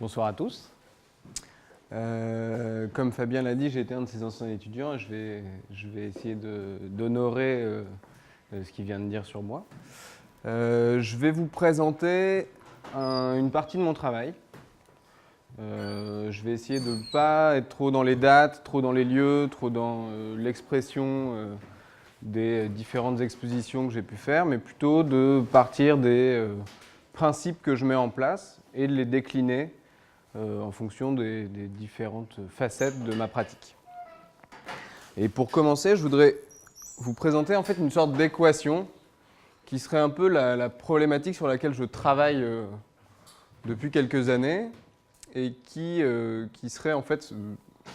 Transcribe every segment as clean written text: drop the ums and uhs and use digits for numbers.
Bonsoir à tous. Comme Fabien l'a dit, j'ai été un de ses anciens étudiants et je vais essayer d'honorer ce qu'il vient de dire sur moi. Je vais vous présenter une partie de mon travail. Je vais essayer de ne pas être trop dans les dates, trop dans les lieux, trop dans l'expression des différentes expositions que j'ai pu faire, mais plutôt de partir des principes que je mets en place et de les décliner en fonction des différentes facettes de ma pratique. Et pour commencer, je voudrais vous présenter en fait une sorte d'équation qui serait un peu la problématique sur laquelle je travaille depuis quelques années et qui serait en fait, ce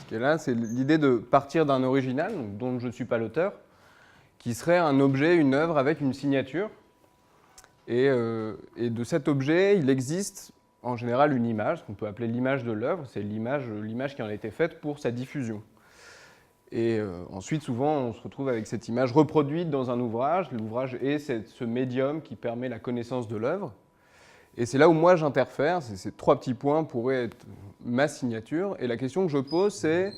qui est là, c'est l'idée de partir d'un original, dont je ne suis pas l'auteur, qui serait un objet, une œuvre avec une signature. Et de cet objet, il existe en général une image, qu'on peut appeler l'image de l'œuvre, c'est l'image qui en a été faite pour sa diffusion. Et ensuite, souvent, on se retrouve avec cette image reproduite dans un ouvrage. L'ouvrage est ce médium qui permet la connaissance de l'œuvre. Et c'est là où moi j'interfère, ces trois petits points pourraient être ma signature. Et la question que je pose, c'est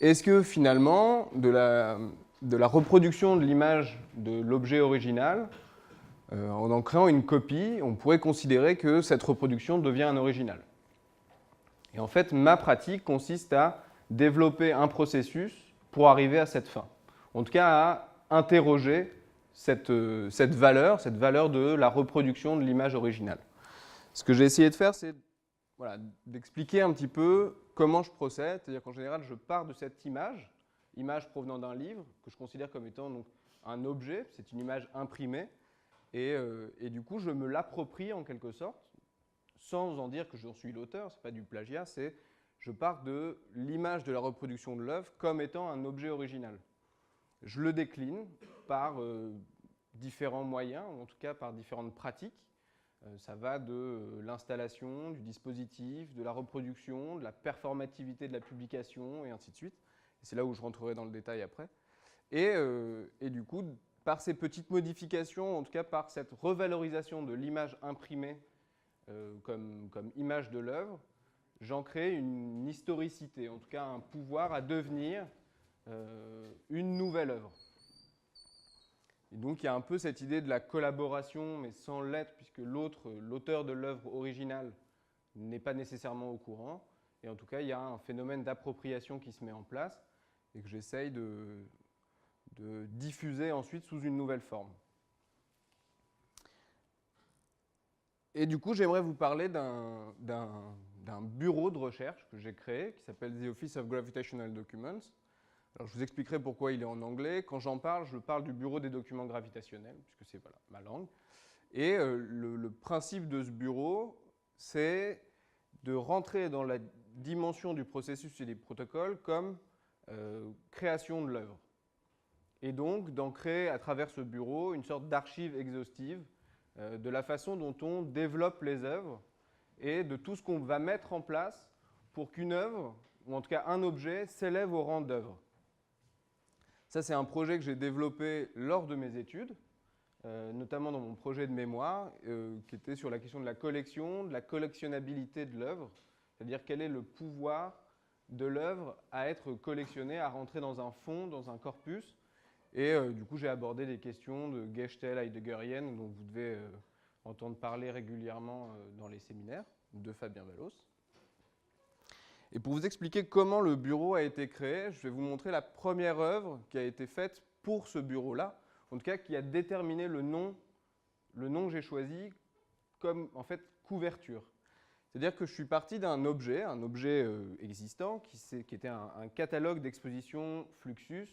est-ce que finalement, de la reproduction de l'image de l'objet original, en créant une copie, on pourrait considérer que cette reproduction devient un original. Et en fait, ma pratique consiste à développer un processus pour arriver à cette fin. En tout cas, à interroger cette valeur de la reproduction de l'image originale. Ce que j'ai essayé de faire, c'est d'expliquer un petit peu comment je procède. C'est-à-dire qu'en général, je pars de cette image provenant d'un livre, que je considère comme étant donc, un objet, c'est une image imprimée, et du coup, je me l'approprie en quelque sorte, sans en dire que j'en suis l'auteur, ce n'est pas du plagiat, c'est je pars de l'image de la reproduction de l'œuvre comme étant un objet original. Je le décline par différents moyens, ou en tout cas par différentes pratiques. Ça va de l'installation, du dispositif, de la reproduction, de la performativité de la publication, et ainsi de suite. C'est là où je rentrerai dans le détail après. Et du coup, par ces petites modifications, en tout cas par cette revalorisation de l'image imprimée comme image de l'œuvre, j'en crée une historicité, en tout cas un pouvoir à devenir une nouvelle œuvre. Et donc il y a un peu cette idée de la collaboration, mais sans l'être, puisque l'auteur de l'œuvre originale n'est pas nécessairement au courant. Et en tout cas, il y a un phénomène d'appropriation qui se met en place et que j'essaye de diffuser ensuite sous une nouvelle forme. Et du coup, j'aimerais vous parler d'un bureau de recherche que j'ai créé qui s'appelle The Office of Gravitational Documents. Alors, je vous expliquerai pourquoi il est en anglais. Quand j'en parle, je parle du bureau des documents gravitationnels, puisque c'est ma langue. Et le principe de ce bureau, c'est de rentrer dans la dimension du processus et des protocoles comme création de l'œuvre. Et donc d'en créer à travers ce bureau une sorte d'archive exhaustive de la façon dont on développe les œuvres et de tout ce qu'on va mettre en place pour qu'une œuvre, ou en tout cas un objet, s'élève au rang d'œuvre. Ça, c'est un projet que j'ai développé lors de mes études, notamment dans mon projet de mémoire, qui était sur la question de la collection, de la collectionnabilité de l'œuvre, c'est-à-dire quel est le pouvoir de l'œuvre à être collectionnée, à rentrer dans un fond, dans un corpus. Et du coup, j'ai abordé des questions de Gestell heideggerienne, dont vous devez entendre parler régulièrement dans les séminaires, de Fabien Wallos. Et pour vous expliquer comment le bureau a été créé, je vais vous montrer la première œuvre qui a été faite pour ce bureau-là, en tout cas qui a déterminé le nom que j'ai choisi comme en fait couverture. C'est-à-dire que je suis parti d'un objet, existant, qui était un catalogue d'exposition Fluxus.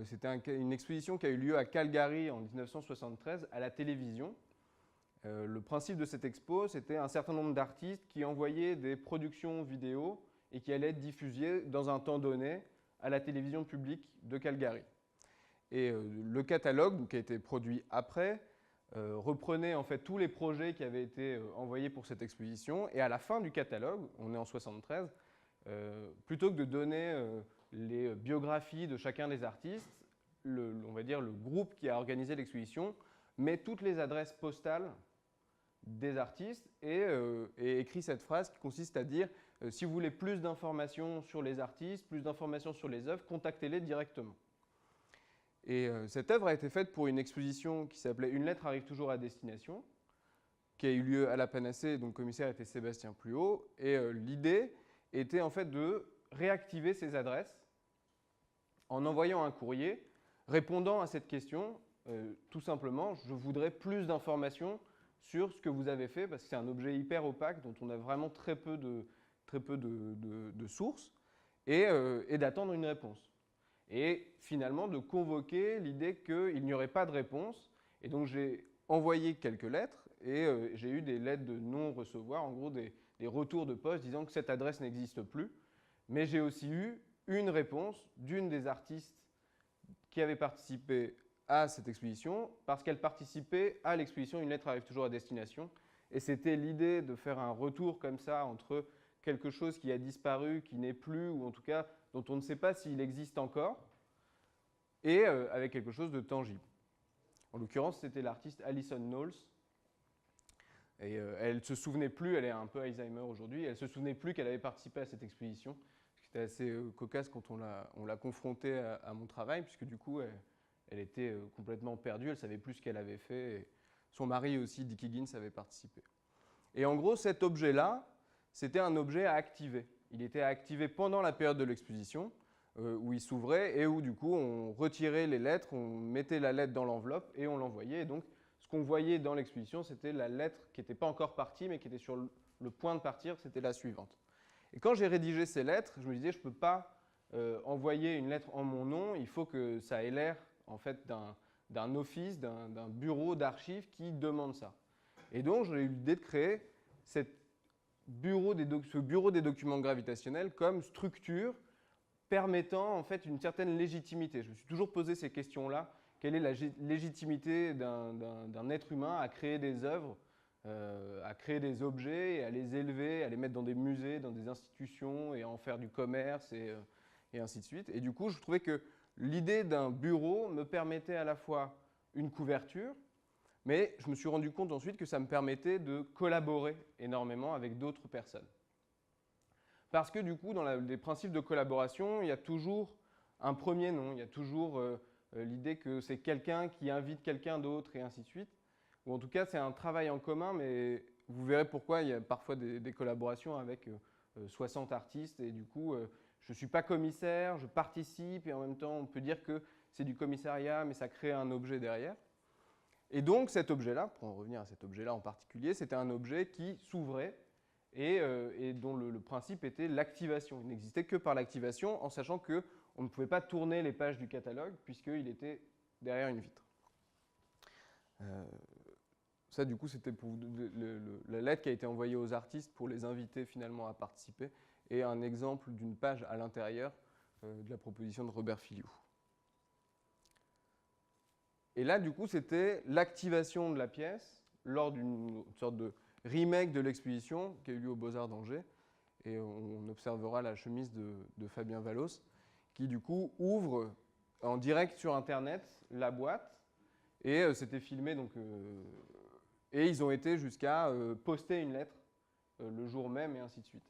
C'était une exposition qui a eu lieu à Calgary en 1973 à la télévision. Le principe de cette expo, c'était un certain nombre d'artistes qui envoyaient des productions vidéo et qui allaient être diffusées dans un temps donné à la télévision publique de Calgary. Et le catalogue, qui a été produit après, reprenait en fait tous les projets qui avaient été envoyés pour cette exposition. Et à la fin du catalogue, on est en 73, plutôt que de donner les biographies de chacun des artistes, on va dire le groupe qui a organisé l'exposition met toutes les adresses postales des artistes et écrit cette phrase qui consiste à dire si vous voulez plus d'informations sur les artistes, plus d'informations sur les œuvres, contactez-les directement. Et cette œuvre a été faite pour une exposition qui s'appelait Une lettre arrive toujours à destination, qui a eu lieu à la Panacée, dont le commissaire était Sébastien Pluhaut. Et l'idée était en fait de réactiver ces adresses en envoyant un courrier répondant à cette question, tout simplement, je voudrais plus d'informations sur ce que vous avez fait, parce que c'est un objet hyper opaque dont on a vraiment très peu de sources, et d'attendre une réponse. Et finalement, de convoquer l'idée qu'il n'y aurait pas de réponse. Et donc, j'ai envoyé quelques lettres, et j'ai eu des lettres de non-recevoir, en gros des retours de poste disant que cette adresse n'existe plus. Mais j'ai aussi eu une réponse d'une des artistes qui avait participé à cette exposition, parce qu'elle participait à l'exposition Une lettre arrive toujours à destination. Et c'était l'idée de faire un retour comme ça entre quelque chose qui a disparu, qui n'est plus, ou en tout cas dont on ne sait pas s'il existe encore, et avec quelque chose de tangible. En l'occurrence, c'était l'artiste Alison Knowles. Et elle ne se souvenait plus, elle est un peu Alzheimer aujourd'hui, elle ne se souvenait plus qu'elle avait participé à cette exposition. C'était assez cocasse quand on l'a confrontée à mon travail, puisque du coup, elle était complètement perdue, elle ne savait plus ce qu'elle avait fait. Et son mari aussi, Dick Higgins, avait participé. Et en gros, cet objet-là, c'était un objet à activer. Il était à activer pendant la période de l'exposition, où il s'ouvrait et où du coup, on retirait les lettres, on mettait la lettre dans l'enveloppe et on l'envoyait. Et donc, ce qu'on voyait dans l'exposition, c'était la lettre qui n'était pas encore partie, mais qui était sur le point de partir, c'était la suivante. Et quand j'ai rédigé ces lettres, je me disais, je ne peux pas envoyer une lettre en mon nom, il faut que ça ait l'air en fait, d'un office, d'un bureau d'archives qui demande ça. Et donc, j'ai eu l'idée de créer ce bureau des documents gravitationnels comme structure permettant en fait une certaine légitimité. Je me suis toujours posé ces questions-là. Quelle est la légitimité d'un être humain à créer des œuvres, à créer des objets, et à les élever, à les mettre dans des musées, dans des institutions, et à en faire du commerce, et ainsi de suite. Et du coup, je trouvais que l'idée d'un bureau me permettait à la fois une couverture, mais je me suis rendu compte ensuite que ça me permettait de collaborer énormément avec d'autres personnes. Parce que du coup, dans les principes de collaboration, il y a toujours un premier nom, il y a toujours l'idée que c'est quelqu'un qui invite quelqu'un d'autre et ainsi de suite. Ou en tout cas, c'est un travail en commun, mais vous verrez pourquoi il y a parfois des collaborations avec 60 artistes. Et du coup, je ne suis pas commissaire, je participe et en même temps, on peut dire que c'est du commissariat, mais ça crée un objet derrière. Et donc cet objet-là, pour en revenir à cet objet-là en particulier, c'était un objet qui s'ouvrait et dont le principe était l'activation. Il n'existait que par l'activation, en sachant qu'on ne pouvait pas tourner les pages du catalogue puisqu'il était derrière une vitre. Ça, du coup, c'était pour la lettre qui a été envoyée aux artistes pour les inviter finalement à participer, et un exemple d'une page à l'intérieur de la proposition de Robert Filliou. Et là, du coup, c'était l'activation de la pièce lors d'une sorte de remake de l'exposition qui a eu lieu aux Beaux-Arts d'Angers. Et on observera la chemise de Fabien Vallos, qui du coup ouvre en direct sur Internet la boîte. Et c'était filmé, donc, et ils ont été jusqu'à poster une lettre le jour même, et ainsi de suite.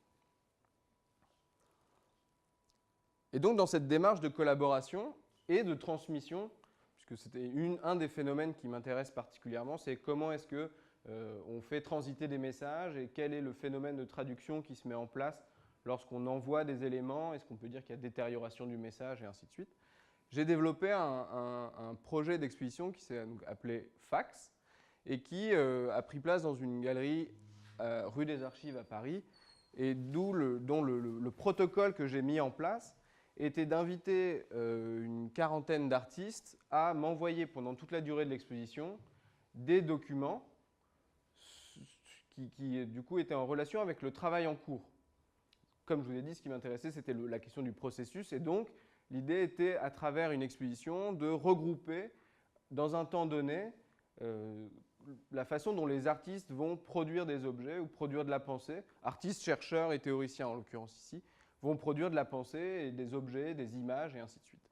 Et donc, dans cette démarche de collaboration et de transmission, puisque c'était un des phénomènes qui m'intéresse particulièrement, c'est comment est-ce qu'on fait transiter des messages et quel est le phénomène de traduction qui se met en place lorsqu'on envoie des éléments. Est-ce qu'on peut dire qu'il y a détérioration du message et ainsi de suite. J'ai développé un projet d'exposition qui s'est appelé Fax et qui a pris place dans une galerie rue des Archives à Paris, et dont le protocole que j'ai mis en place était d'inviter une quarantaine d'artistes à m'envoyer pendant toute la durée de l'exposition des documents qui du coup étaient en relation avec le travail en cours. Comme je vous ai dit, ce qui m'intéressait, c'était la question du processus, et donc l'idée était, à travers une exposition, de regrouper dans un temps donné la façon dont les artistes vont produire des objets ou produire de la pensée, artistes, chercheurs et théoriciens en l'occurrence ici, vont produire de la pensée et des objets, des images et ainsi de suite.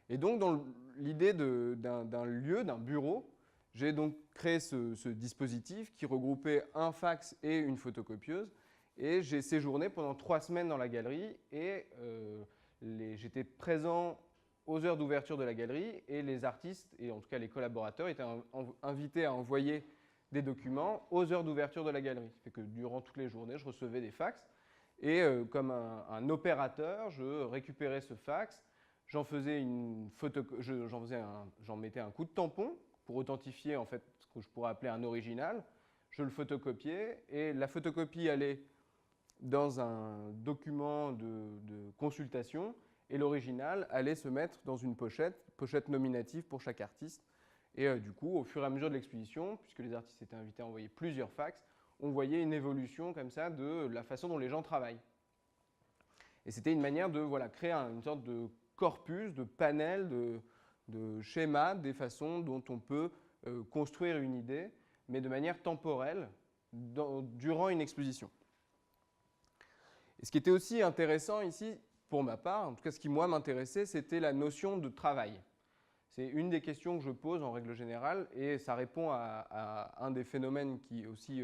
Et donc, dans l'idée d'un lieu, d'un bureau, J'ai donc créé ce dispositif qui regroupait un fax et une photocopieuse. Et j'ai séjourné pendant 3 semaines dans la galerie et j'étais présent aux heures d'ouverture de la galerie et les artistes, et en tout cas les collaborateurs, étaient invités à envoyer des documents aux heures d'ouverture de la galerie. Ça fait que durant toutes les journées, je recevais des fax et comme un opérateur, je récupérais ce fax, j'en mettais un coup de tampon pour authentifier en fait ce que je pourrais appeler un original, je le photocopiais et la photocopie allait dans un document de consultation et l'original allait se mettre dans une pochette nominative pour chaque artiste. Et du coup, au fur et à mesure de l'exposition, puisque les artistes étaient invités à envoyer plusieurs fax, on voyait une évolution comme ça de la façon dont les gens travaillent. Et c'était une manière de créer une sorte de corpus, de panel, de schéma des façons dont on peut construire une idée, mais de manière temporelle, durant une exposition. Et ce qui était aussi intéressant ici, pour ma part, en tout cas ce qui moi m'intéressait, c'était la notion de travail. C'est une des questions que je pose en règle générale et ça répond à un des phénomènes qui aussi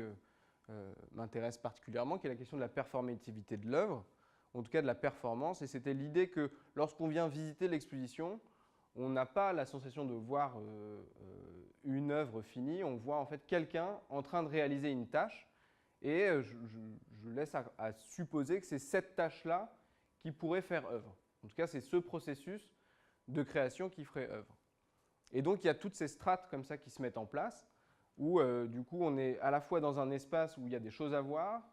m'intéresse particulièrement, qui est la question de la performativité de l'œuvre, en tout cas de la performance. Et c'était l'idée que lorsqu'on vient visiter l'exposition, on n'a pas la sensation de voir une œuvre finie, on voit en fait quelqu'un en train de réaliser une tâche. Et je laisse à supposer que c'est cette tâche-là qui pourrait faire œuvre. En tout cas, c'est ce processus de création qui ferait œuvre. Et donc, il y a toutes ces strates comme ça qui se mettent en place, où du coup, on est à la fois dans un espace où il y a des choses à voir,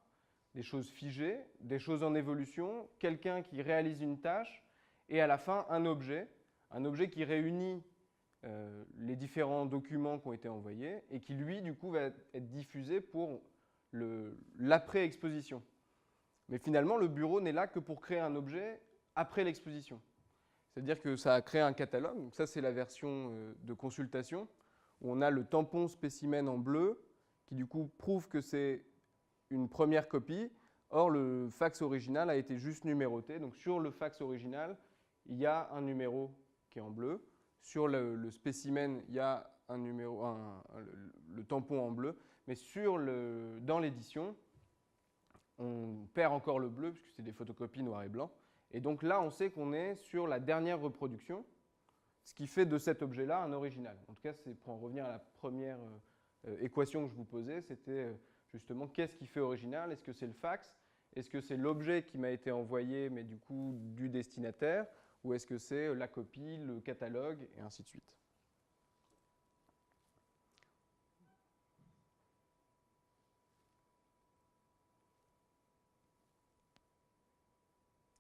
des choses figées, des choses en évolution, quelqu'un qui réalise une tâche, et à la fin, un objet qui réunit les différents documents qui ont été envoyés, et qui, lui, du coup, va être diffusé pour l'après-exposition. Mais finalement, le bureau n'est là que pour créer un objet après l'exposition. C'est-à-dire que ça a créé un catalogue. Donc ça, c'est la version de consultation, où on a le tampon spécimen en bleu, qui du coup prouve que c'est une première copie. Or, le fax original a été juste numéroté. Donc sur le fax original, il y a un numéro qui est en bleu. Sur le spécimen, il y a un numéro, le tampon en bleu. Mais dans l'édition, on perd encore le bleu, puisque c'est des photocopies noir et blanc. Et donc là, on sait qu'on est sur la dernière reproduction, ce qui fait de cet objet-là un original. En tout cas, c'est pour en revenir à la première équation que je vous posais, c'était justement qu'est-ce qui fait original? Est-ce que c'est le fax? Est-ce que c'est l'objet qui m'a été envoyé, mais du coup du destinataire? Ou est-ce que c'est la copie, le catalogue, et ainsi de suite?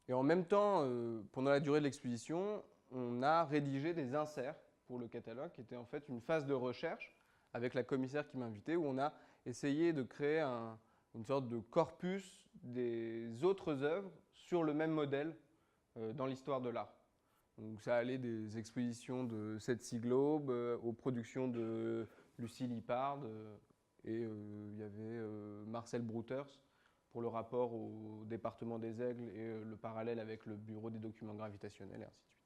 Et en même temps, pendant la durée de l'exposition, on a rédigé des inserts pour le catalogue, qui était en fait une phase de recherche avec la commissaire qui m'a invité, où on a essayé de créer une sorte de corpus des autres œuvres sur le même modèle dans l'histoire de l'art. Donc ça allait des expositions de Seth Globe aux productions de Lucie Lippard, et il y avait Marcel Brouters pour le rapport au département des Aigles et le parallèle avec le bureau des documents gravitationnels, et ainsi de suite.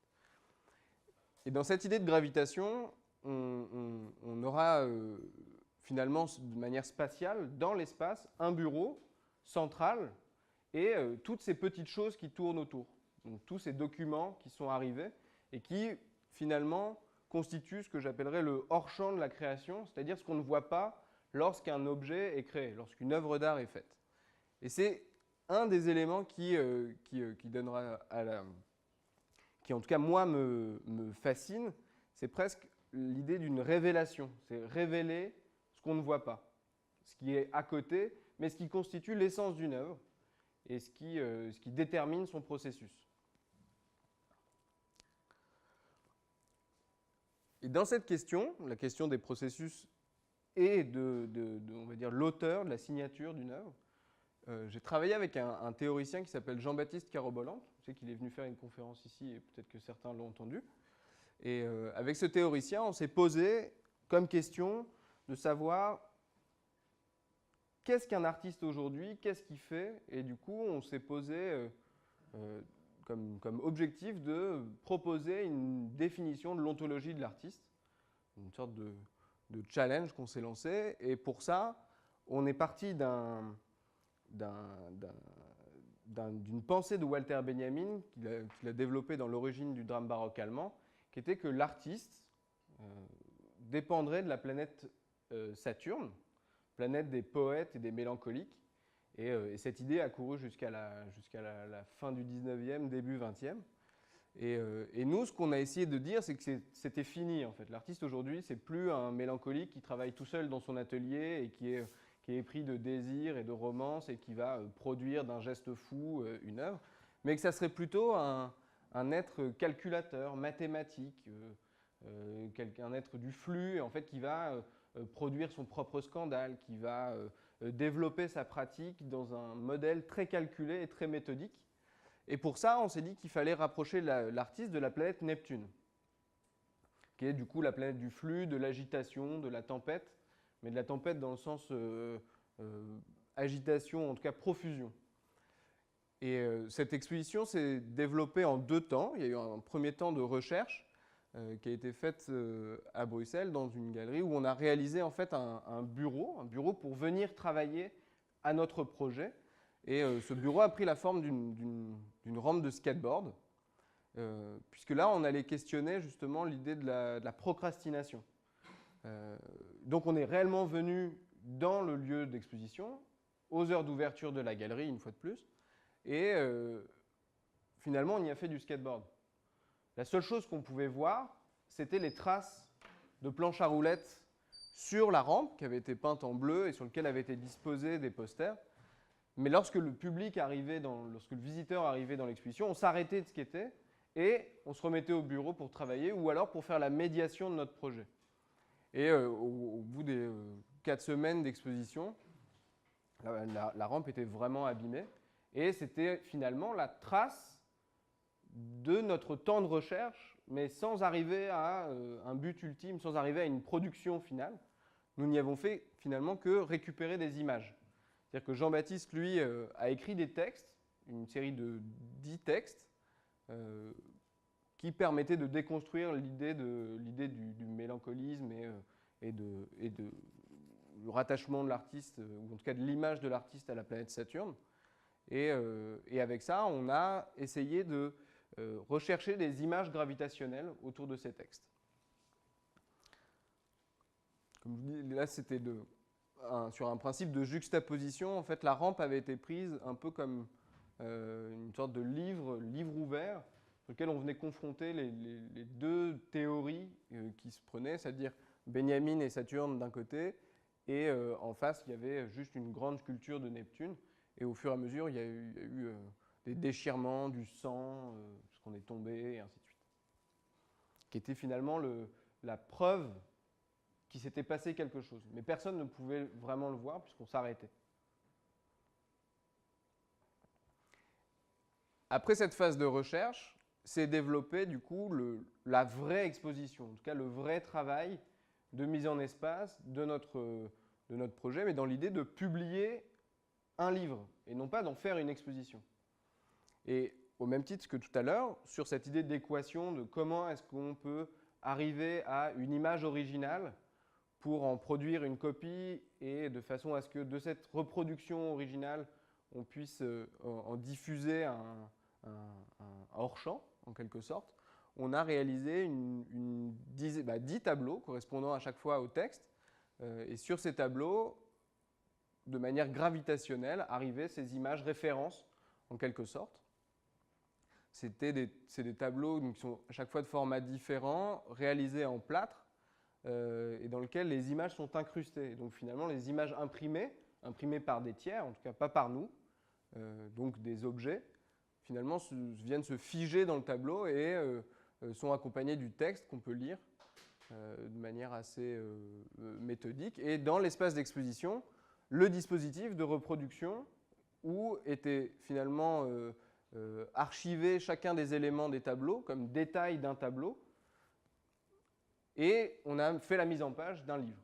Et dans cette idée de gravitation, on aura finalement, de manière spatiale, dans l'espace, un bureau central et toutes ces petites choses qui tournent autour. Donc, tous ces documents qui sont arrivés et qui, finalement, constituent ce que j'appellerais le hors-champ de la création, c'est-à-dire ce qu'on ne voit pas lorsqu'un objet est créé, lorsqu'une œuvre d'art est faite. Et c'est un des éléments qui donnera qui en tout cas moi me fascine, c'est presque l'idée d'une révélation. C'est révéler ce qu'on ne voit pas, ce qui est à côté, mais ce qui constitue l'essence d'une œuvre et ce qui détermine son processus. Et dans cette question, la question des processus et on va dire, l'auteur, de la signature d'une œuvre, j'ai travaillé avec un théoricien qui s'appelle Jean-Baptiste Carobolan. Je sais qu'il est venu faire une conférence ici et peut-être que certains l'ont entendu. Et avec ce théoricien, on s'est posé comme question de savoir qu'est-ce qu'un artiste aujourd'hui, qu'est-ce qu'il fait. Et du coup, on s'est posé comme objectif de proposer une définition de l'ontologie de l'artiste, une sorte challenge qu'on s'est lancé. Et pour ça, on est parti d'une pensée de Walter Benjamin qu'il a développée dans l'origine du drame baroque allemand, qui était que l'artiste dépendrait de la planète Saturne, planète des poètes et des mélancoliques. Et cette idée a couru jusqu'à la fin du 19e, début 20e. Et nous, ce qu'on a essayé de dire, c'est que c'était fini, en fait. L'artiste, aujourd'hui, c'est plus un mélancolique qui travaille tout seul dans son atelier et qui est pris de désir et de romance et qui va produire d'un geste fou une œuvre, mais que ça serait plutôt un être calculateur, mathématique, un être du flux, en fait, qui va produire son propre scandale, qui va développer sa pratique dans un modèle très calculé et très méthodique. Et pour ça, on s'est dit qu'il fallait rapprocher l'artiste de la planète Neptune, qui est du coup la planète du flux, de l'agitation, de la tempête, mais de la tempête dans le sens agitation, en tout cas profusion. Et cette exposition s'est développée en 2 temps. Il y a eu un premier temps de recherche qui a été faite à Bruxelles dans une galerie où on a réalisé en fait un bureau pour venir travailler à notre projet. Et ce bureau a pris la forme d'une rampe de skateboard, puisque là on allait questionner justement l'idée de la procrastination. Donc on est réellement venu dans le lieu d'exposition, aux heures d'ouverture de la galerie, une fois de plus, et finalement on y a fait du skateboard. La seule chose qu'on pouvait voir, c'était les traces de planches à roulettes sur la rampe qui avait été peinte en bleu et sur lequel avaient été disposés des posters. Mais lorsque le public arrivait, lorsque le visiteur arrivait dans l'exposition, on s'arrêtait de ce qu'était et on se remettait au bureau pour travailler ou alors pour faire la médiation de notre projet. Et au bout des 4 semaines d'exposition, la rampe était vraiment abîmée et c'était finalement la trace de notre temps de recherche, mais sans arriver à un but ultime, sans arriver à une production finale. Nous n'y avons fait finalement que récupérer des images. C'est-à-dire que Jean-Baptiste, lui, a écrit des textes, une série de 10 textes, qui permettaient de déconstruire l'idée du mélancolisme et du rattachement de l'artiste, ou en tout cas de l'image de l'artiste à la planète Saturne. Et avec ça, on a essayé de rechercher des images gravitationnelles autour de ces textes. Comme je dis, là, c'était sur un principe de juxtaposition. En fait, la rampe avait été prise un peu comme une sorte de livre ouvert, sur lequel on venait confronter les 2 théories qui se prenaient, c'est-à-dire Benjamin et Saturne d'un côté, et en face, il y avait juste une grande sculpture de Neptune. Et au fur et à mesure, il y a eu des déchirements, du sang, puisqu'on est tombé, et ainsi de suite. Qui était finalement la preuve qu'il s'était passé quelque chose. Mais personne ne pouvait vraiment le voir, puisqu'on s'arrêtait. Après cette phase de recherche, s'est développée du coup la vraie exposition, en tout cas le vrai travail de mise en espace de notre projet, mais dans l'idée de publier un livre, et non pas d'en faire une exposition. Et au même titre que tout à l'heure, sur cette idée d'équation de comment est-ce qu'on peut arriver à une image originale pour en produire une copie et de façon à ce que de cette reproduction originale, on puisse en diffuser un hors-champ, en quelque sorte, on a réalisé 10 tableaux correspondant à chaque fois au texte. Et sur ces tableaux, de manière gravitationnelle, arrivaient ces images références, en quelque sorte. C'est des tableaux qui sont à chaque fois de formats différents, réalisés en plâtre, et dans lesquels les images sont incrustées. Et donc finalement, les images imprimées par des tiers, en tout cas pas par nous, donc des objets, finalement viennent se figer dans le tableau et sont accompagnés du texte qu'on peut lire de manière assez méthodique. Et dans l'espace d'exposition, le dispositif de reproduction où était finalement archivé chacun des éléments des tableaux comme détail d'un tableau, et on a fait la mise en page d'un livre.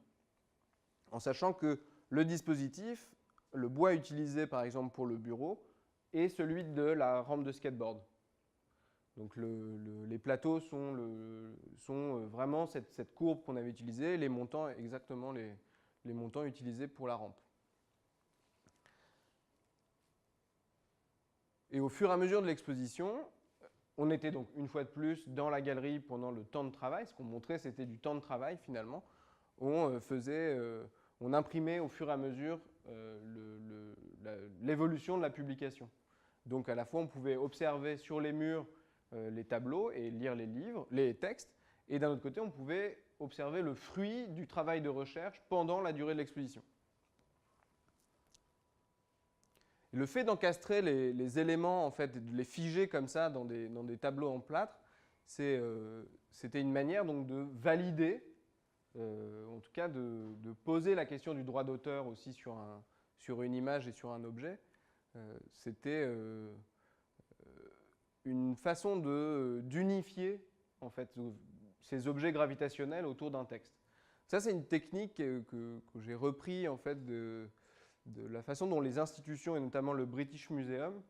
En sachant que le dispositif, le bois utilisé par exemple pour le bureau, est celui de la rampe de skateboard. Donc les plateaux sont, vraiment cette courbe qu'on avait utilisée, les montants exactement les montants utilisés pour la rampe. Et au fur et à mesure de l'exposition, on était donc une fois de plus dans la galerie pendant le temps de travail. Ce qu'on montrait, c'était du temps de travail finalement. On imprimait au fur et à mesure l'évolution de la publication. Donc à la fois, on pouvait observer sur les murs les tableaux et lire les textes, et d'un autre côté, on pouvait observer le fruit du travail de recherche pendant la durée de l'exposition. Le fait d'encastrer les éléments, en fait, de les figer comme ça dans des tableaux en plâtre, c'était une manière donc de valider, en tout cas de poser la question du droit d'auteur aussi sur une image et sur un objet. C'était une façon d'unifier en fait, ces objets gravitationnels autour d'un texte. Ça, c'est une technique que j'ai repris en fait, de la façon dont les institutions, et notamment le British Museum,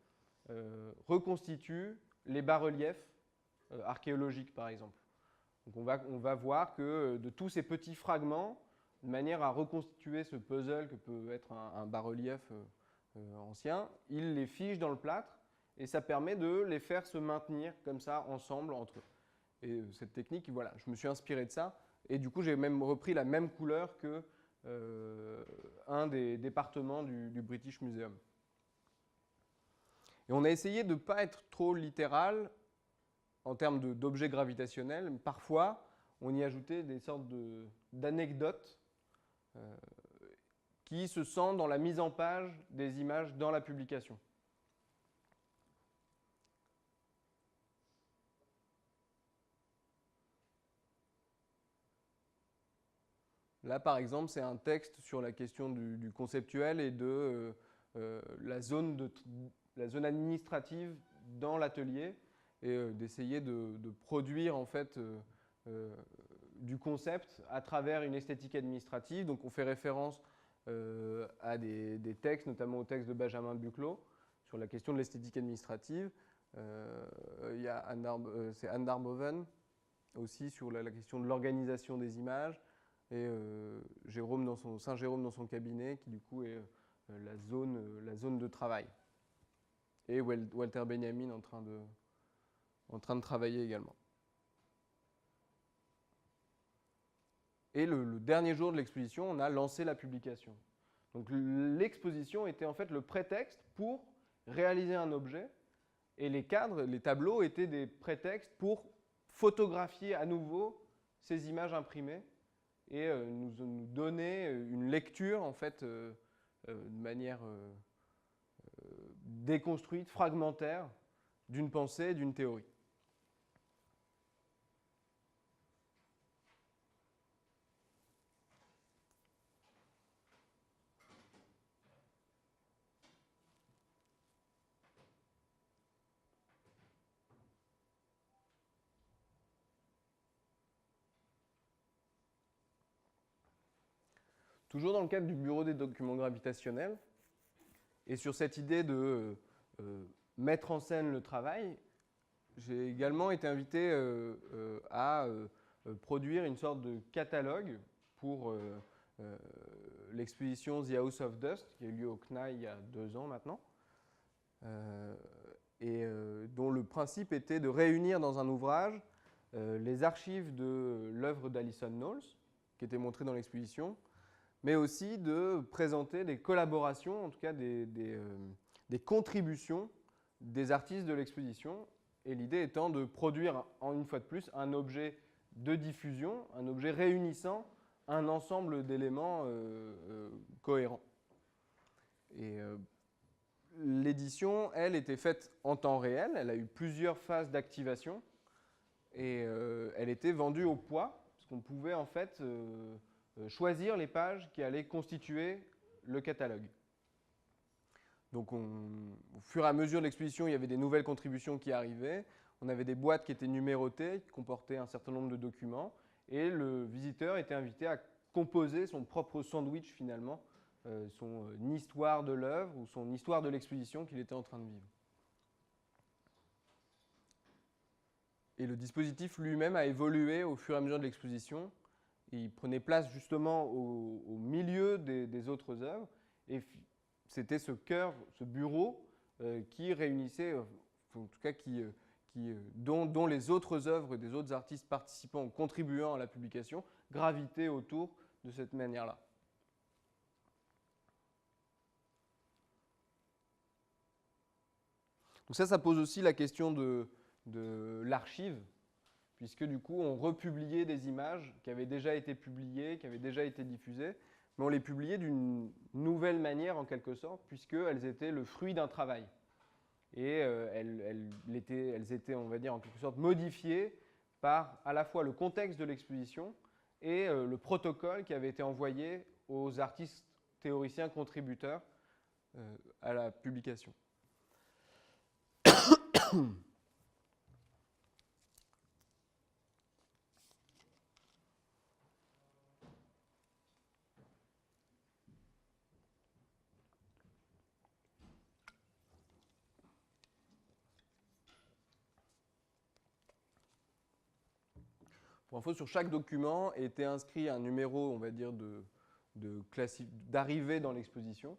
reconstituent les bas-reliefs archéologiques, par exemple. Donc on va voir que de tous ces petits fragments, de manière à reconstituer ce puzzle que peut être un bas-relief ancien, ils les figent dans le plâtre, et ça permet de les faire se maintenir comme ça, ensemble, entre eux. Et cette technique, voilà, je me suis inspiré de ça, et du coup j'ai même repris la même couleur que un des départements du British Museum. Et on a essayé de ne pas être trop littéral en termes d'objets gravitationnels, mais parfois on y ajoutait des sortes d'anecdotes qui se sentent dans la mise en page des images dans la publication. Là, par exemple, c'est un texte sur la question du conceptuel et de la zone administrative dans l'atelier, et d'essayer de produire en fait du concept à travers une esthétique administrative. Donc on fait référence à des textes, notamment au texte de Benjamin Buchloh sur la question de l'esthétique administrative. Il y a c'est Anne Darboven aussi sur la question de l'organisation des images, et Saint Jérôme dans son cabinet, qui du coup est la zone de travail. Et Walter Benjamin en train de travailler également. Et le dernier jour de l'exposition, on a lancé la publication. Donc l'exposition était en fait le prétexte pour réaliser un objet, et les cadres, les tableaux étaient des prétextes pour photographier à nouveau ces images imprimées et nous donner une lecture en fait de manière déconstruite, fragmentaire, d'une pensée, d'une théorie. Toujours dans le cadre du bureau des documents gravitationnels, et sur cette idée de mettre en scène le travail, j'ai également été invité à produire une sorte de catalogue pour l'exposition The House of Dust, qui a eu lieu au CNAI il y a 2 ans maintenant, et dont le principe était de réunir dans un ouvrage les archives de l'œuvre d'Alison Knowles, qui était montrée dans l'exposition, mais aussi de présenter des collaborations, en tout cas des contributions des artistes de l'exposition, et l'idée étant de produire, une fois de plus, un objet de diffusion, un objet réunissant un ensemble d'éléments cohérents. Et l'édition, elle, était faite en temps réel, elle a eu plusieurs phases d'activation, et elle était vendue au poids, parce qu'on pouvait en fait choisir les pages qui allaient constituer le catalogue. Donc au fur et à mesure de l'exposition, il y avait des nouvelles contributions qui arrivaient. On avait des boîtes qui étaient numérotées, qui comportaient un certain nombre de documents, et le visiteur était invité à composer son propre sandwich finalement, son histoire de l'œuvre ou son histoire de l'exposition qu'il était en train de vivre. Et le dispositif lui-même a évolué au fur et à mesure de l'exposition. Il prenait place justement au milieu des autres œuvres. Et c'était ce cœur, ce bureau qui réunissait, en tout cas dont les autres œuvres des autres artistes participants, contribuant à la publication, gravitaient autour de cette manière-là. Donc ça pose aussi la question de l'archive, puisque du coup, on republiait des images qui avaient déjà été publiées, qui avaient déjà été diffusées, mais on les publiait d'une nouvelle manière en quelque sorte, puisqu'elles étaient le fruit d'un travail. Et elles étaient, on va dire, en quelque sorte modifiées par à la fois le contexte de l'exposition et le protocole qui avait été envoyé aux artistes théoriciens contributeurs à la publication. Pour info, sur chaque document était inscrit un numéro, on va dire, d'arrivée dans l'exposition,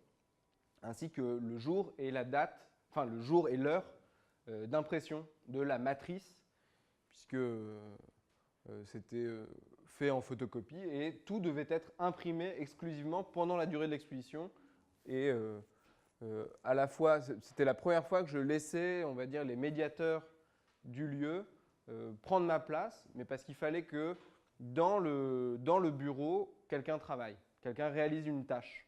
ainsi que le jour et la date, enfin le jour et l'heure d'impression de la matrice, puisque c'était fait en photocopie, et tout devait être imprimé exclusivement pendant la durée de l'exposition. Et à la fois, c'était la première fois que je laissais, on va dire, les médiateurs du lieu prendre ma place, mais parce qu'il fallait que dans le bureau, quelqu'un travaille, quelqu'un réalise une tâche.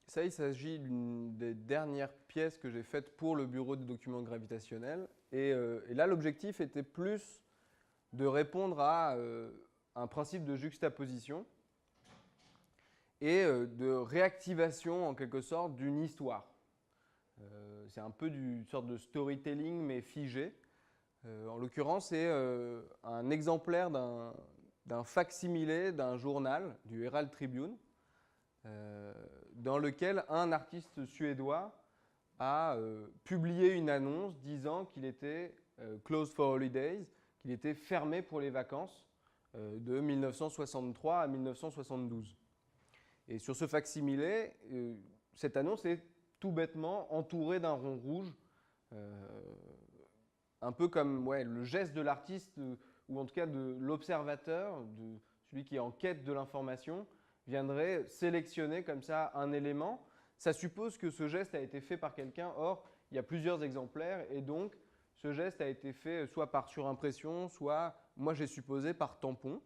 Ça, il s'agit d'une des dernières pièces que j'ai faites pour le bureau des documents gravitationnels. Et là, l'objectif était plus de répondre à un principe de juxtaposition et de réactivation, en quelque sorte, d'une histoire. C'est un peu une sorte de storytelling, mais figé. En l'occurrence, c'est un exemplaire d'un fac-similé d'un journal, du Herald Tribune, dans lequel un artiste suédois a publié une annonce disant qu'il était closed for holidays, qu'il était fermé pour les vacances de 1963 à 1972. Et sur ce fac-similé, cette annonce est tout bêtement entourée d'un rond rouge, un peu comme le geste de l'artiste, ou en tout cas de l'observateur, de celui qui est en quête de l'information, viendrait sélectionner comme ça un élément. Ça suppose que ce geste a été fait par quelqu'un. Or, il y a plusieurs exemplaires et donc ce geste a été fait soit par surimpression, soit, moi j'ai supposé, par tampon.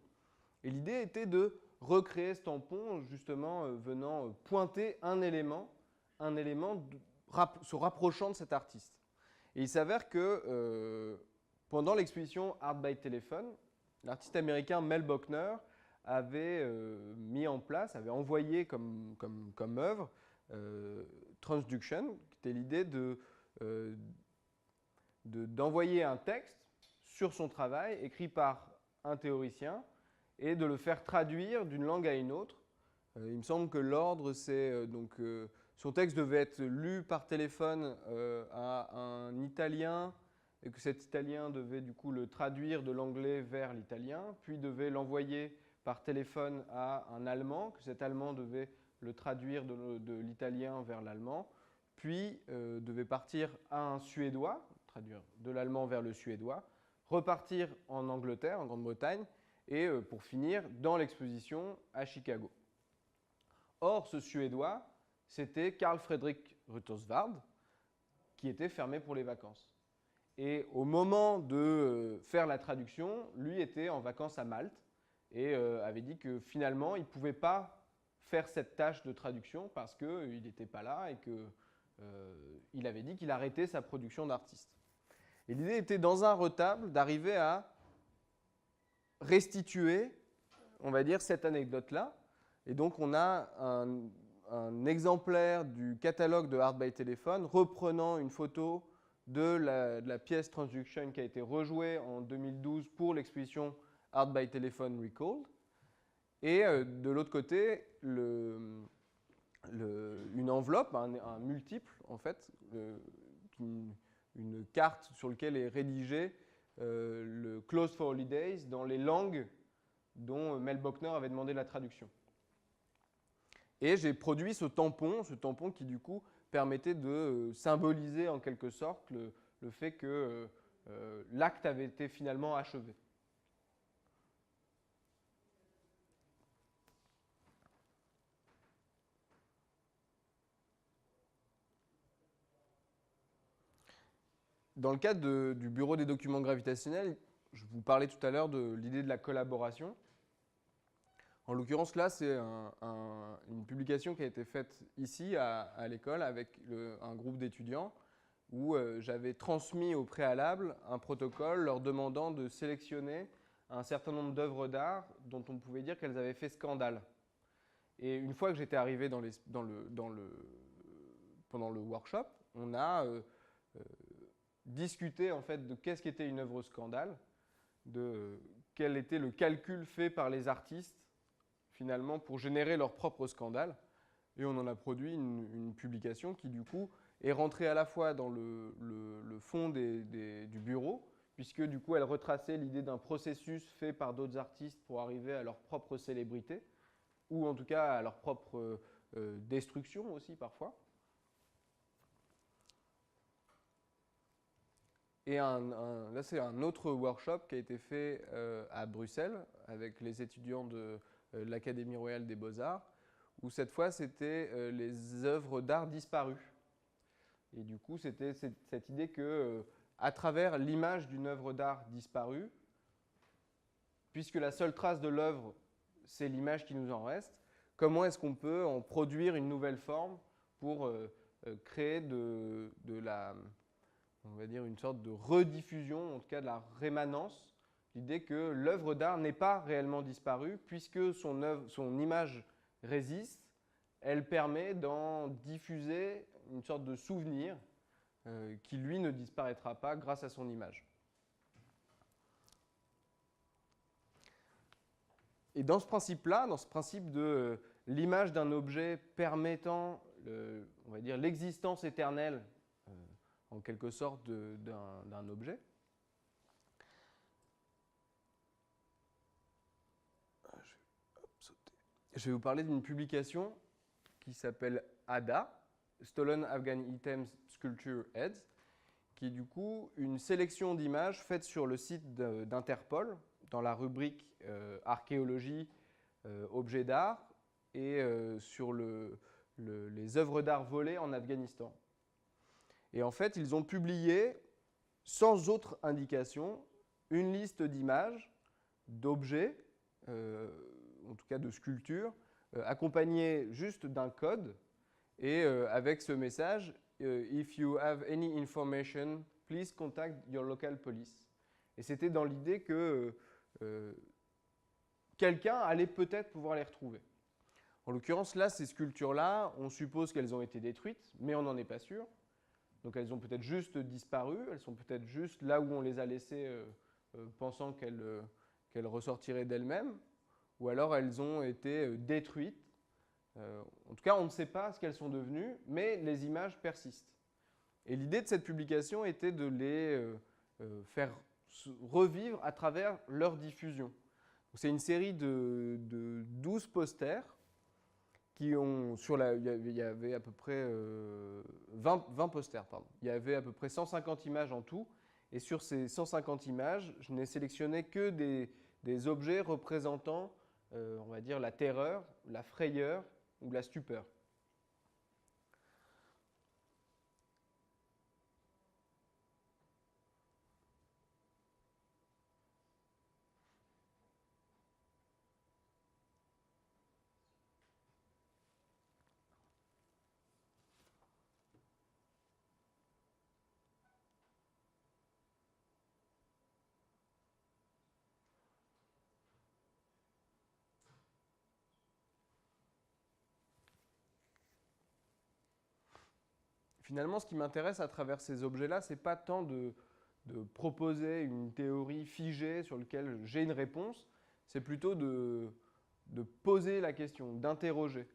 Et l'idée était de recréer ce tampon, justement venant pointer un élément se rapprochant de cet artiste. Et il s'avère que pendant l'exposition Art by Telephone, l'artiste américain Mel Bochner avait mis en place, avait envoyé comme œuvre Transduction, qui était l'idée d'envoyer un texte sur son travail écrit par un théoricien et de le faire traduire d'une langue à une autre. Il me semble que l'ordre, c'est son texte devait être lu par téléphone à un Italien et que cet Italien devait du coup le traduire de l'anglais vers l'italien, puis devait l'envoyer par téléphone à un Allemand, que cet Allemand devait le traduire de l'italien vers l'allemand, puis devait partir à un Suédois, traduire de l'allemand vers le suédois, repartir en Angleterre, en Grande-Bretagne, et pour finir dans l'exposition à Chicago. Or, ce Suédois, c'était Carl Fredrik Rutterswärd, qui était fermé pour les vacances. Et au moment de faire la traduction, lui était en vacances à Malte et avait dit que finalement, il ne pouvait pas faire cette tâche de traduction parce qu'il n'était pas là et qu'il avait dit qu'il arrêtait sa production d'artiste. Et l'idée était, dans un retable, d'arriver à restituer on va dire, cette anecdote-là. Et donc, on a un exemplaire du catalogue de Art by Telephone reprenant une photo de la pièce Transduction qui a été rejouée en 2012 pour l'exposition Art by Telephone Recalled. Et de l'autre côté, une enveloppe, un multiple, en fait, une carte sur laquelle est rédigé le Closed for Holidays dans les langues dont Mel Bochner avait demandé la traduction. Et j'ai produit ce tampon qui du coup permettait de symboliser en quelque sorte le fait que l'acte avait été finalement achevé. Dans le cadre du bureau des documents gravitationnels, je vous parlais tout à l'heure de l'idée de la collaboration. En l'occurrence, là, c'est une publication qui a été faite ici, à l'école, avec un groupe d'étudiants, où j'avais transmis au préalable un protocole leur demandant de sélectionner un certain nombre d'œuvres d'art dont on pouvait dire qu'elles avaient fait scandale. Et une fois que j'étais arrivé pendant le workshop, on a discuté en fait de qu'est-ce qu'était une œuvre scandale, de quel était le calcul fait par les artistes finalement pour générer leur propre scandale. Et on en a produit une publication qui du coup est rentrée à la fois dans le fond du bureau, puisque du coup elle retraçait l'idée d'un processus fait par d'autres artistes pour arriver à leur propre célébrité, ou en tout cas à leur propre destruction aussi parfois. Et là, c'est un autre workshop qui a été fait à Bruxelles avec les étudiants de l'Académie royale des beaux-arts, où cette fois, c'était les œuvres d'art disparues. Et du coup, c'était cette idée que, à travers l'image d'une œuvre d'art disparue, puisque la seule trace de l'œuvre, c'est l'image qui nous en reste, comment est-ce qu'on peut en produire une nouvelle forme pour créer on va dire, une sorte de rediffusion, en tout cas de la rémanence, l'idée que l'œuvre d'art n'est pas réellement disparue, puisque son image résiste, elle permet d'en diffuser une sorte de souvenir qui, lui, ne disparaîtra pas grâce à son image. Et dans ce principe-là, dans ce principe de l'image d'un objet permettant, on va dire, l'existence éternelle en quelque sorte d'un objet. Je vais vous parler d'une publication qui s'appelle ADA, Stolen Afghan Items Sculpture Heads, qui est du coup une sélection d'images faites sur le site d'Interpol, dans la rubrique archéologie, objets d'art, et sur les œuvres d'art volées en Afghanistan. Et en fait, ils ont publié, sans autre indication, une liste d'images, d'objets, en tout cas de sculptures, accompagnée juste d'un code, et avec ce message « If you have any information, please contact your local police ». Et c'était dans l'idée que quelqu'un allait peut-être pouvoir les retrouver. En l'occurrence, là, ces sculptures-là, on suppose qu'elles ont été détruites, mais on n'en est pas sûr. Donc elles ont peut-être juste disparu, elles sont peut-être juste là où on les a laissées pensant qu'elles ressortiraient d'elles-mêmes, ou alors elles ont été détruites. En tout cas, on ne sait pas ce qu'elles sont devenues, mais les images persistent. Et l'idée de cette publication était de les faire revivre à travers leur diffusion. C'est une série de 12 posters qui ont, il y avait à peu près 20 posters, pardon. Il y avait à peu près 150 images en tout, et sur ces 150 images, je n'ai sélectionné que des objets représentant, on va dire, la terreur, la frayeur ou la stupeur. finalement, ce qui m'intéresse à travers ces objets-là, ce n'est pas tant de proposer une théorie figée sur laquelle j'ai une réponse, c'est plutôt de poser la question, d'interroger.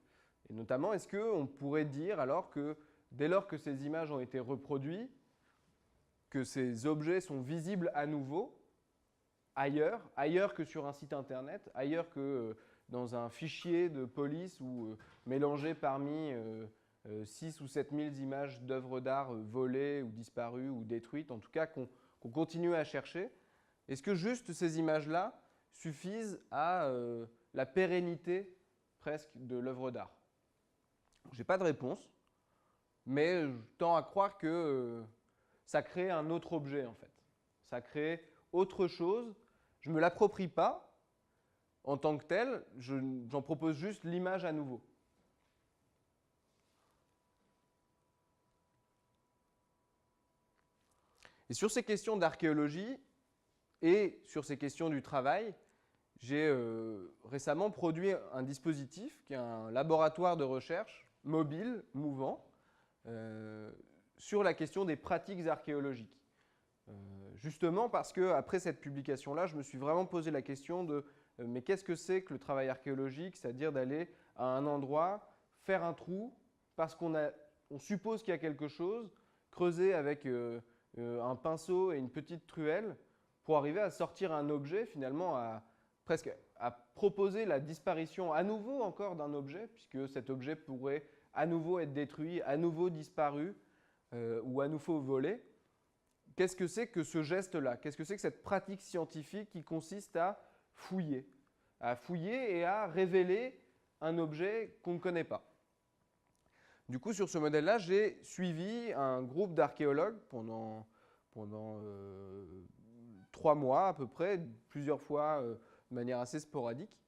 Et notamment, est-ce qu'on pourrait dire alors que dès lors que ces images ont été reproduites, que ces objets sont visibles à nouveau, ailleurs que sur un site internet, ailleurs que dans un fichier de police ou mélangé parmi 6 ou 7 000 images d'œuvres d'art volées ou disparues ou détruites, en tout cas qu'on continue à chercher. Est-ce que juste ces images-là suffisent à la pérennité presque de l'œuvre d'art? Je n'ai pas de réponse, mais je tends à croire que ça crée un autre objet en fait. Ça crée autre chose. Je ne me l'approprie pas en tant que tel, j'en propose juste l'image à nouveau. Et sur ces questions d'archéologie et sur ces questions du travail, j'ai récemment produit un dispositif qui est un laboratoire de recherche mobile, mouvant, sur la question des pratiques archéologiques. Justement parce qu'après cette publication-là, je me suis vraiment posé la question de mais qu'est-ce que c'est que le travail archéologique? C'est-à-dire d'aller à un endroit, faire un trou, parce qu'on suppose qu'il y a quelque chose, creuser avec un pinceau et une petite truelle pour arriver à sortir un objet, finalement presque à proposer la disparition à nouveau encore d'un objet, puisque cet objet pourrait à nouveau être détruit, à nouveau disparu ou à nouveau volé. Qu'est-ce que c'est que ce geste-là? Qu'est-ce que c'est que cette pratique scientifique qui consiste à fouiller et à révéler un objet qu'on ne connaît pas? Du coup, sur ce modèle-là, j'ai suivi un groupe d'archéologues pendant 3 mois à peu près, plusieurs fois de manière assez sporadique.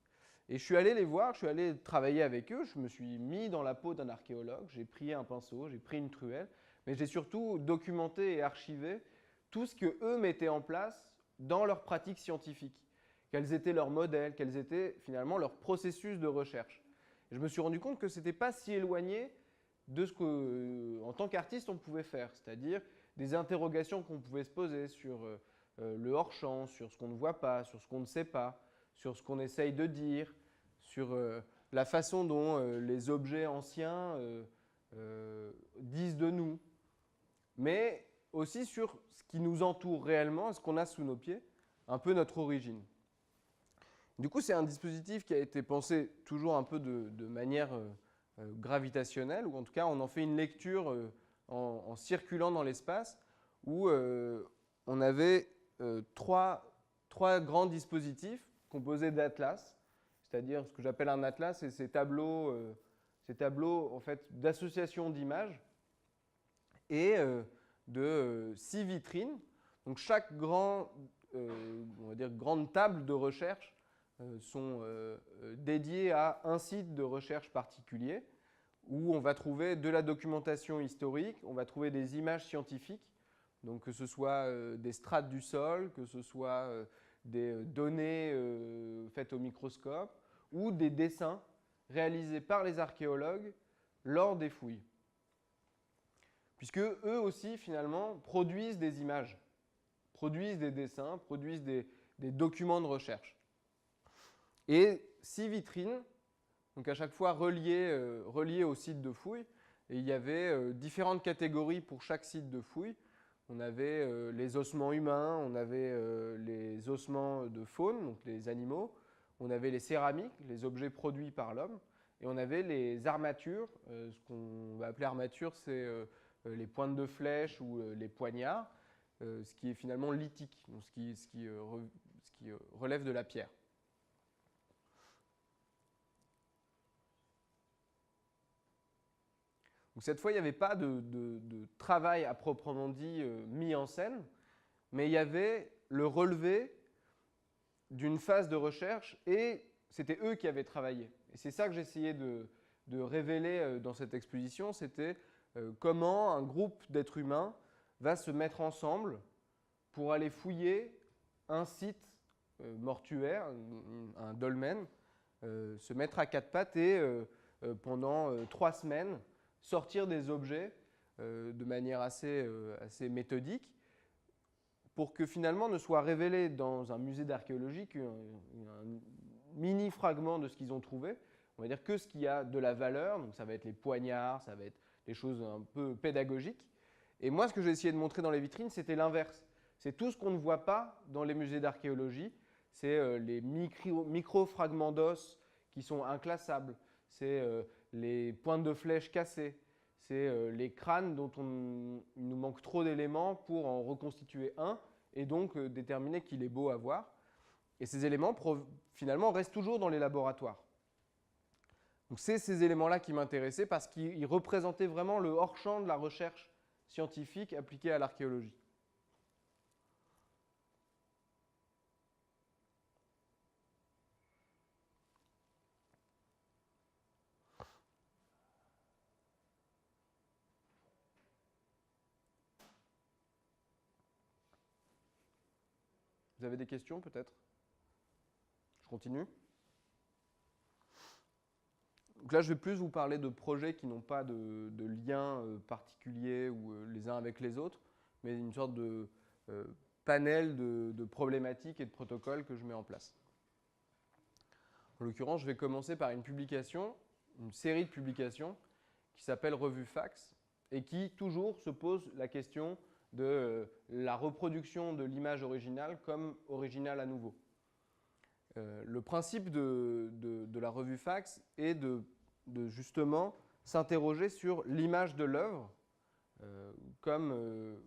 Et je suis allé les voir, je suis allé travailler avec eux, je me suis mis dans la peau d'un archéologue, j'ai pris un pinceau, j'ai pris une truelle, mais j'ai surtout documenté et archivé tout ce qu'eux mettaient en place dans leur pratique scientifique. Quels étaient leurs modèles, quels étaient finalement leurs processus de recherche. Et je me suis rendu compte que ce n'était pas si éloigné de ce qu'en tant qu'artiste on pouvait faire, c'est-à-dire des interrogations qu'on pouvait se poser sur le hors-champ, sur ce qu'on ne voit pas, sur ce qu'on ne sait pas, sur ce qu'on essaye de dire, sur la façon dont les objets anciens disent de nous, mais aussi sur ce qui nous entoure réellement, ce qu'on a sous nos pieds, un peu notre origine. Du coup, c'est un dispositif qui a été pensé toujours un peu de manière gravitationnelle, ou en tout cas, on en fait une lecture en circulant dans l'espace, où on avait trois grands dispositifs composés d'atlas, c'est-à-dire ce que j'appelle un atlas, c'est ces tableaux en fait, d'association d'images et de 6 vitrines. Donc chaque on va dire, grande table de recherche sont dédiées à un site de recherche particulier où on va trouver de la documentation historique, on va trouver des images scientifiques, donc que ce soit des strates du sol, que ce soit des données faites au microscope ou des dessins réalisés par les archéologues lors des fouilles. Puisque eux aussi, finalement, produisent des images, produisent des dessins, produisent des documents de recherche. Et 6 vitrines, donc à chaque fois reliées au site de fouille, et il y avait différentes catégories pour chaque site de fouille. On avait les ossements humains, on avait les ossements de faune, donc les animaux, on avait les céramiques, les objets produits par l'homme, et on avait les armatures. Ce qu'on va appeler armature, c'est les pointes de flèche ou les poignards, ce qui est finalement lithique, donc ce qui relève de la pierre. Donc cette fois, il n'y avait pas de travail à proprement dit mis en scène, mais il y avait le relevé d'une phase de recherche et c'était eux qui avaient travaillé. Et c'est ça que j'essayais de révéler dans cette exposition, c'était comment un groupe d'êtres humains va se mettre ensemble pour aller fouiller un site mortuaire, un dolmen, se mettre à 4 pattes et pendant 3 semaines, sortir des objets de manière assez méthodique, pour que finalement ne soit révélé dans un musée d'archéologie qu'un mini fragment de ce qu'ils ont trouvé. On va dire que ce qui a de la valeur, donc ça va être les poignards, ça va être des choses un peu pédagogiques. Et moi, ce que j'ai essayé de montrer dans les vitrines, c'était l'inverse. C'est tout ce qu'on ne voit pas dans les musées d'archéologie. C'est les micro-fragments d'os qui sont inclassables. C'est les pointes de flèches cassées. C'est les crânes dont il nous manque trop d'éléments pour en reconstituer un et donc déterminer qu'il est beau à voir. Et ces éléments, finalement, restent toujours dans les laboratoires. Donc c'est ces éléments-là qui m'intéressaient parce qu'ils représentaient vraiment le hors-champ de la recherche scientifique appliquée à l'archéologie. Vous avez des questions peut-être? Je continue. Donc là, je vais plus vous parler de projets qui n'ont pas de lien particulier ou les uns avec les autres, mais une sorte de panel de problématiques et de protocoles que je mets en place. En l'occurrence, je vais commencer par une publication, une série de publications qui s'appelle Revue Fax et qui toujours se pose la question de la reproduction de l'image originale comme originale à nouveau. Le principe de la revue Fax est de justement s'interroger sur l'image de l'œuvre comme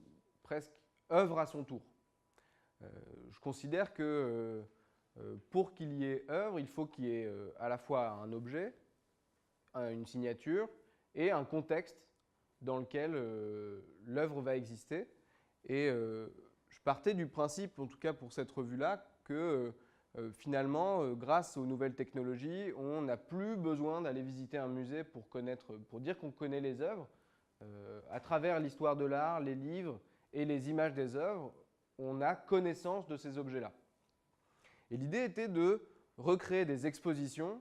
presque œuvre à son tour. Je considère que pour qu'il y ait œuvre, il faut qu'il y ait à la fois un objet, une signature et un contexte dans lequel l'œuvre va exister. Et je partais du principe, en tout cas pour cette revue-là, que finalement, grâce aux nouvelles technologies, on n'a plus besoin d'aller visiter un musée pour dire qu'on connaît les œuvres. À travers l'histoire de l'art, les livres et les images des œuvres, on a connaissance de ces objets-là. Et l'idée était de recréer des expositions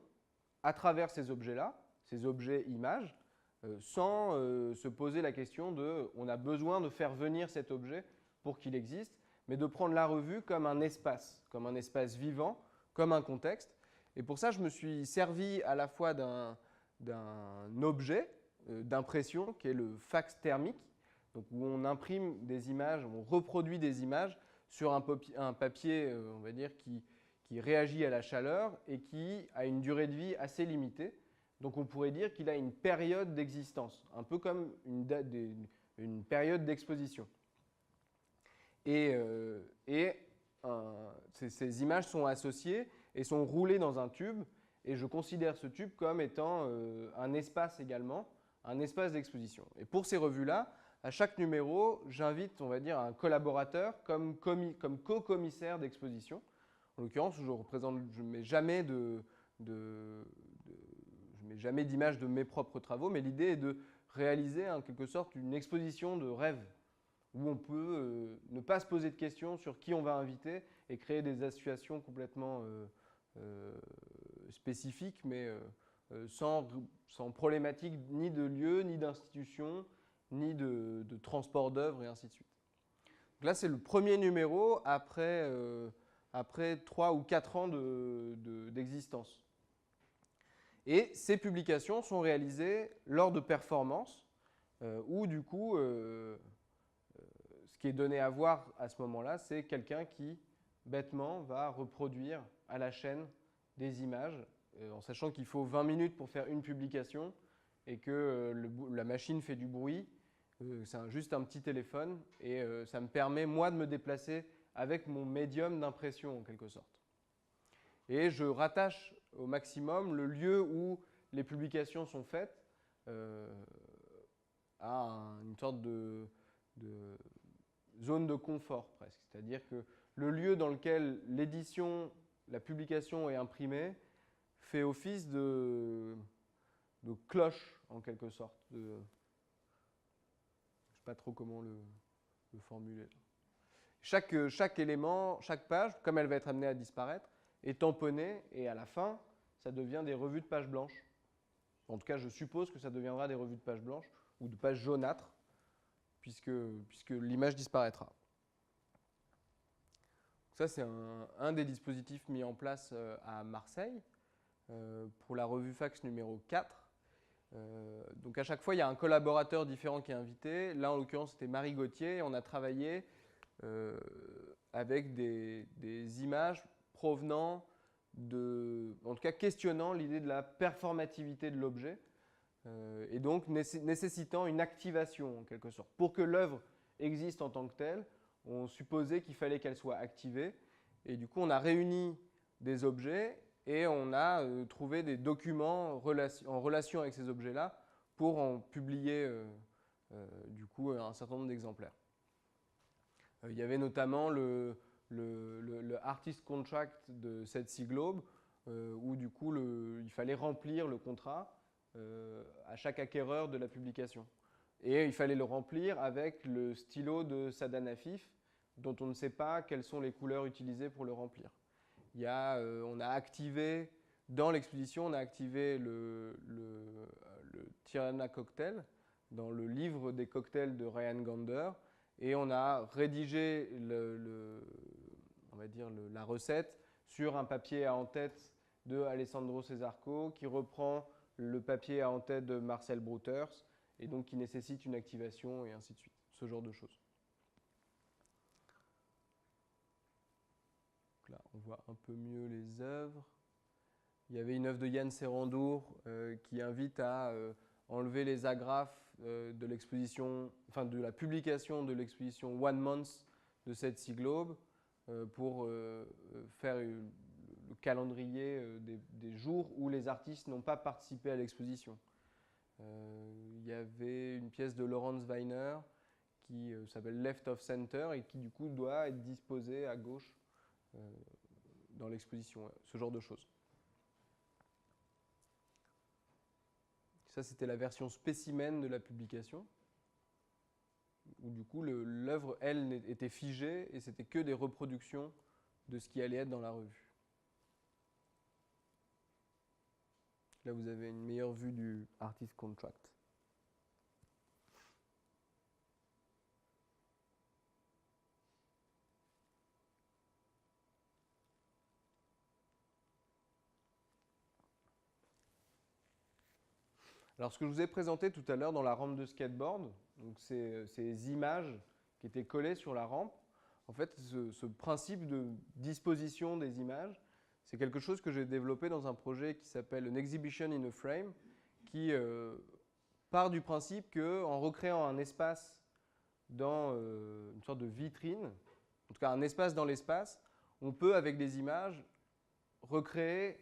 à travers ces objets-là, ces objets-images, sans se poser la question de on a besoin de faire venir cet objet pour qu'il existe, mais de prendre la revue comme un espace vivant, comme un contexte. Et pour ça, je me suis servi à la fois d'un objet d'impression qui est le fax thermique, donc où on imprime des images, on reproduit des images sur un papier, on va dire, qui réagit à la chaleur et qui a une durée de vie assez limitée. Donc on pourrait dire qu'il a une période d'existence, un peu comme une période d'exposition. Et ces images sont associées et sont roulées dans un tube. Et je considère ce tube comme étant un espace également, un espace d'exposition. Et pour ces revues-là, à chaque numéro, j'invite, on va dire, un collaborateur comme co-commissaire d'exposition. En l'occurrence, je ne mets jamais d'image de mes propres travaux, mais l'idée est de réaliser en quelque sorte une exposition de rêve, où on peut ne pas se poser de questions sur qui on va inviter et créer des associations complètement spécifiques, mais sans problématique ni de lieu, ni d'institution, ni de transport d'œuvres et ainsi de suite. Donc là, c'est le premier numéro après 3 ou 4 ans d'existence. Et ces publications sont réalisées lors de performances où du coup, ce qui est donné à voir à ce moment-là, c'est quelqu'un qui, bêtement, va reproduire à la chaîne des images, en sachant qu'il faut 20 minutes pour faire une publication et que la machine fait du bruit. C'est juste un petit téléphone et ça me permet, moi, de me déplacer avec mon médium d'impression, en quelque sorte. Et je rattache au maximum le lieu où les publications sont faites à une sorte de zone de confort, presque. C'est-à-dire que le lieu dans lequel l'édition, la publication est imprimée fait office de cloche, en quelque sorte. Je ne sais pas trop comment le formuler. Chaque élément, chaque page, comme elle va être amenée à disparaître, est tamponnée et à la fin, ça devient des revues de pages blanches. En tout cas, je suppose que ça deviendra des revues de pages blanches ou de pages jaunâtres puisque l'image disparaîtra. Ça, c'est un des dispositifs mis en place à Marseille pour la revue Fax numéro 4. Donc à chaque fois, il y a un collaborateur différent qui est invité. Là, en l'occurrence, c'était Marie Gauthier. Et on a travaillé avec des images provenant en tout cas questionnant l'idée de la performativité de l'objet et donc nécessitant une activation en quelque sorte. Pour que l'œuvre existe en tant que telle, on supposait qu'il fallait qu'elle soit activée et du coup on a réuni des objets et on a trouvé des documents en relation avec ces objets-là pour en publier du coup un certain nombre d'exemplaires. Il y avait notamment le artist contract de Set Sea Globe, où du coup il fallait remplir le contrat à chaque acquéreur de la publication. Et il fallait le remplir avec le stylo de Sadan Afif, dont on ne sait pas quelles sont les couleurs utilisées pour le remplir. On a activé, dans l'exposition, on a activé le Tirana Cocktail, dans le livre des cocktails de Ryan Gander, et on a rédigé on va dire la recette sur un papier à en-tête de Alessandro Cesarco qui reprend le papier à en-tête de Marcel Brouters et donc qui nécessite une activation et ainsi de suite, ce genre de choses. Donc là, on voit un peu mieux les œuvres. Il y avait une œuvre de Yann Serrandour qui invite à enlever les agrafes de l'exposition, enfin de la publication de l'exposition One Month de Set Sea Globe pour faire le calendrier des jours où les artistes n'ont pas participé à l'exposition. Il y avait une pièce de Lawrence Weiner qui s'appelle Left of Center et qui du coup doit être disposée à gauche dans l'exposition, ce genre de choses. Ça, c'était la version spécimen de la publication, où du coup, l'œuvre, elle, était figée et c'était que des reproductions de ce qui allait être dans la revue. Là, vous avez une meilleure vue du artist contract. Alors, ce que je vous ai présenté tout à l'heure dans la rampe de skateboard, donc ces images qui étaient collées sur la rampe, en fait, ce principe de disposition des images, c'est quelque chose que j'ai développé dans un projet qui s'appelle An Exhibition in a Frame, qui part du principe qu'en recréant un espace dans une sorte de vitrine, en tout cas un espace dans l'espace, on peut, avec des images, recréer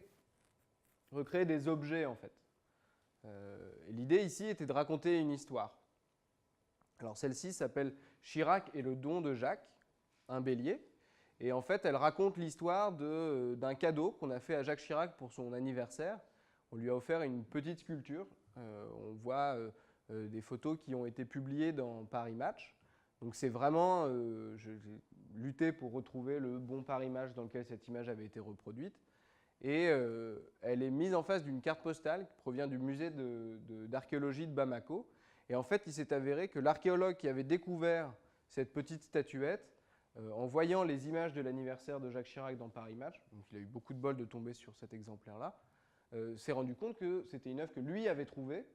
des objets, en fait. L'idée ici était de raconter une histoire. Alors celle-ci s'appelle Chirac et le don de Jacques, un bélier. Et en fait, elle raconte l'histoire d'un cadeau qu'on a fait à Jacques Chirac pour son anniversaire. On lui a offert une petite sculpture. On voit des photos qui ont été publiées dans Paris Match. Donc c'est vraiment, j'ai lutté pour retrouver le bon Paris Match dans lequel cette image avait été reproduite. Et elle est mise en face d'une carte postale qui provient du musée d'archéologie de Bamako. Et en fait, il s'est avéré que l'archéologue qui avait découvert cette petite statuette, en voyant les images de l'anniversaire de Jacques Chirac dans Paris Match, donc il a eu beaucoup de bol de tomber sur cet exemplaire-là, s'est rendu compte que c'était une œuvre que lui avait trouvée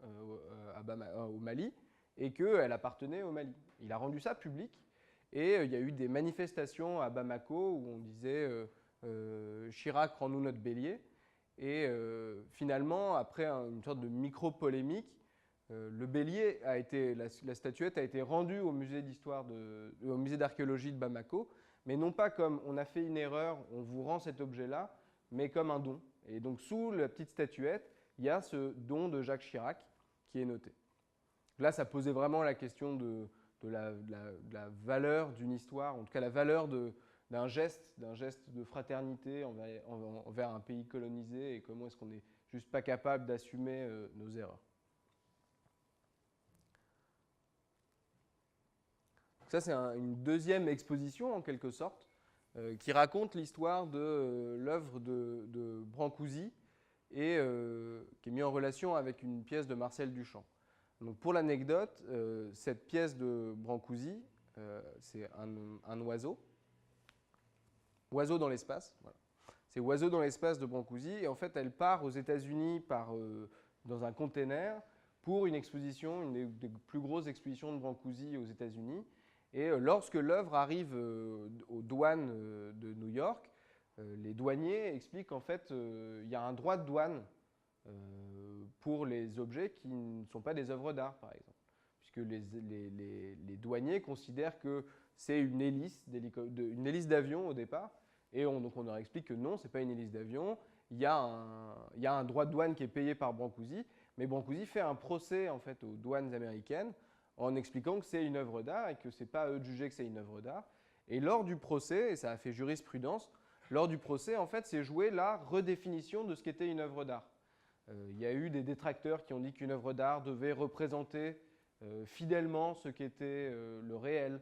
au Mali et qu'elle appartenait au Mali. Il a rendu ça public et il y a eu des manifestations à Bamako où on disait Chirac, rends-nous notre bélier. Et finalement, après une sorte de micro-polémique, le bélier la statuette a été rendue au musée d'archéologie de Bamako, mais non pas comme on a fait une erreur, on vous rend cet objet-là, mais comme un don. Et donc sous la petite statuette, il y a ce don de Jacques Chirac qui est noté. Là, ça posait vraiment la question de la valeur d'une histoire, en tout cas la valeur d'un geste de fraternité envers un pays colonisé et comment est-ce qu'on n'est juste pas capable d'assumer nos erreurs. Ça, c'est une deuxième exposition, en quelque sorte, qui raconte l'histoire de l'œuvre de Brancusi et qui est mise en relation avec une pièce de Marcel Duchamp. Donc pour l'anecdote, cette pièce de Brancusi, c'est un oiseau. Oiseau dans l'espace, voilà. C'est Oiseau dans l'espace de Brancusi, et en fait elle part aux États-Unis dans un container pour une exposition, une des plus grosses expositions de Brancusi aux États-Unis. Et lorsque l'œuvre arrive aux douanes de New York, les douaniers expliquent qu'en fait il y a un droit de douane pour les objets qui ne sont pas des œuvres d'art, par exemple. Puisque les douaniers considèrent que c'est une hélice d'avion au départ, et donc on leur explique que non, ce n'est pas une hélice d'avion, il y a un droit de douane qui est payé par Brancusi, mais Brancusi fait un procès en fait, aux douanes américaines en expliquant que c'est une œuvre d'art et que ce n'est pas à eux de juger que c'est une œuvre d'art. Et lors du procès, et ça a fait jurisprudence, lors du procès, en fait, c'est joué la redéfinition de ce qu'était une œuvre d'art. Il y a eu des détracteurs qui ont dit qu'une œuvre d'art devait représenter fidèlement ce qu'était le réel.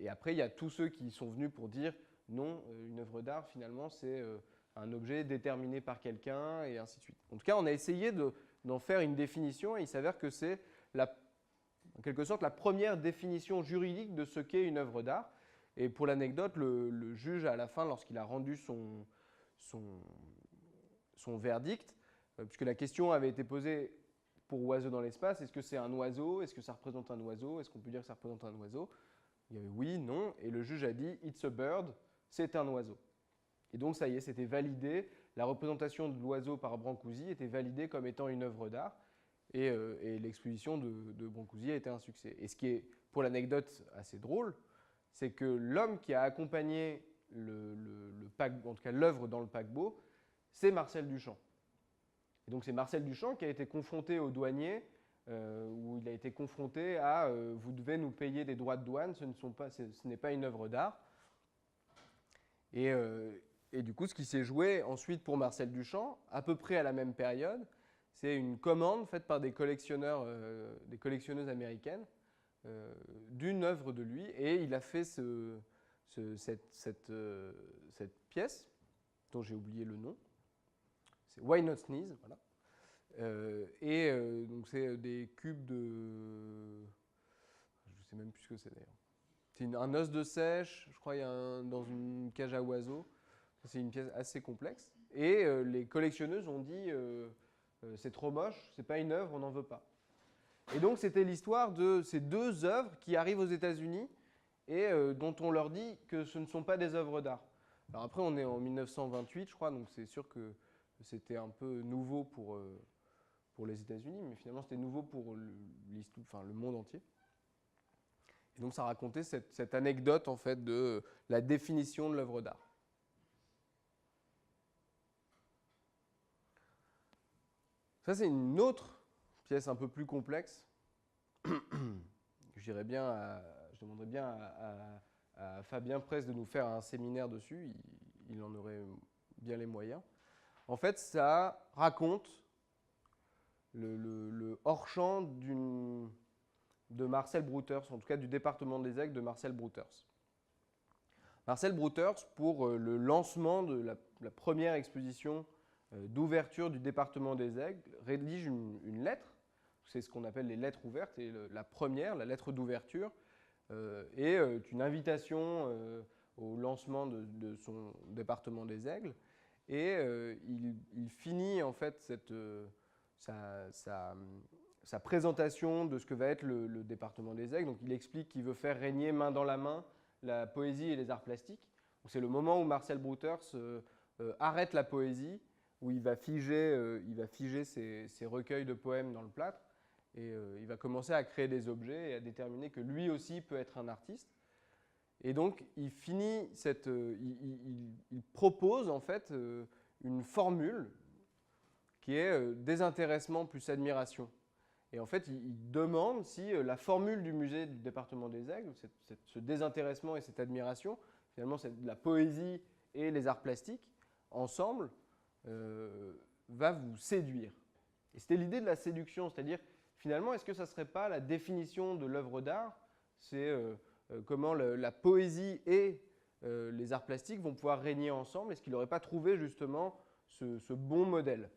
Et après, il y a tous ceux qui sont venus pour dire non, une œuvre d'art, finalement, c'est un objet déterminé par quelqu'un, et ainsi de suite. En tout cas, on a essayé d'en faire une définition, et il s'avère que c'est en quelque sorte la première définition juridique de ce qu'est une œuvre d'art. Et pour l'anecdote, le juge, à la fin, lorsqu'il a rendu son verdict, puisque la question avait été posée pour Oiseau dans l'espace, est-ce que c'est un oiseau? Est-ce que ça représente un oiseau? Est-ce qu'on peut dire que ça représente un oiseau? Il y avait oui, non, et le juge a dit « It's a bird », c'est un oiseau. Et donc ça y est, c'était validé, la représentation de l'oiseau par Brancusi était validée comme étant une œuvre d'art, et l'exposition de Brancusi a été un succès. Et ce qui est, pour l'anecdote, assez drôle, c'est que l'homme qui a accompagné en tout cas l'œuvre dans le paquebot, c'est Marcel Duchamp. Et donc c'est Marcel Duchamp qui a été confronté aux douaniers, où il a été confronté à vous devez nous payer des droits de douane, ce n'est pas une œuvre d'art. Et du coup, ce qui s'est joué ensuite pour Marcel Duchamp, à peu près à la même période, c'est une commande faite par des collectionneuses américaines d'une œuvre de lui, et il a fait cette pièce, dont j'ai oublié le nom. C'est Why Not Sneeze, voilà. Donc c'est des cubes de... Je ne sais même plus ce que c'est d'ailleurs. C'est un os de sèche, je crois, dans une cage à oiseaux. C'est une pièce assez complexe. Et les collectionneuses ont dit c'est trop moche, c'est pas une œuvre, on n'en veut pas. Et donc c'était l'histoire de ces deux œuvres qui arrivent aux États-Unis et dont on leur dit que ce ne sont pas des œuvres d'art. Alors après, on est en 1928, je crois, donc c'est sûr que c'était un peu nouveau pour les États-Unis, mais finalement c'était nouveau pour le monde entier. Et donc ça racontait cette anecdote en fait de la définition de l'œuvre d'art. Ça c'est une autre pièce un peu plus complexe. Je demanderais bien à Fabien Presse de nous faire un séminaire dessus, il en aurait bien les moyens. En fait, ça raconte le hors-champ de Marcel Brouters, en tout cas du département des Aigles de Marcel Brouters. Marcel Brouters, pour le lancement de la première exposition d'ouverture du département des Aigles, rédige une lettre, c'est ce qu'on appelle les lettres ouvertes, et la première, la lettre d'ouverture, est une invitation au lancement de son département des Aigles, et il finit en fait sa présentation de ce que va être le département des Aigles. Donc il explique qu'il veut faire régner main dans la main la poésie et les arts plastiques. C'est le moment où Marcel Brouters arrête la poésie, où il va figer ses recueils de poèmes dans le plâtre, et il va commencer à créer des objets et à déterminer que lui aussi peut être un artiste. Et donc il propose en fait une formule qui est désintéressement plus admiration. Et en fait, il demande si la formule du musée du département des Aigles, ce désintéressement et cette admiration, finalement c'est de la poésie et les arts plastiques, ensemble, va vous séduire. Et c'était l'idée de la séduction, c'est-à-dire finalement, est-ce que ça ne serait pas la définition de l'œuvre d'art? C'est comment la poésie et les arts plastiques vont pouvoir régner ensemble. Est-ce qu'il n'aurait pas trouvé justement ce bon modèle?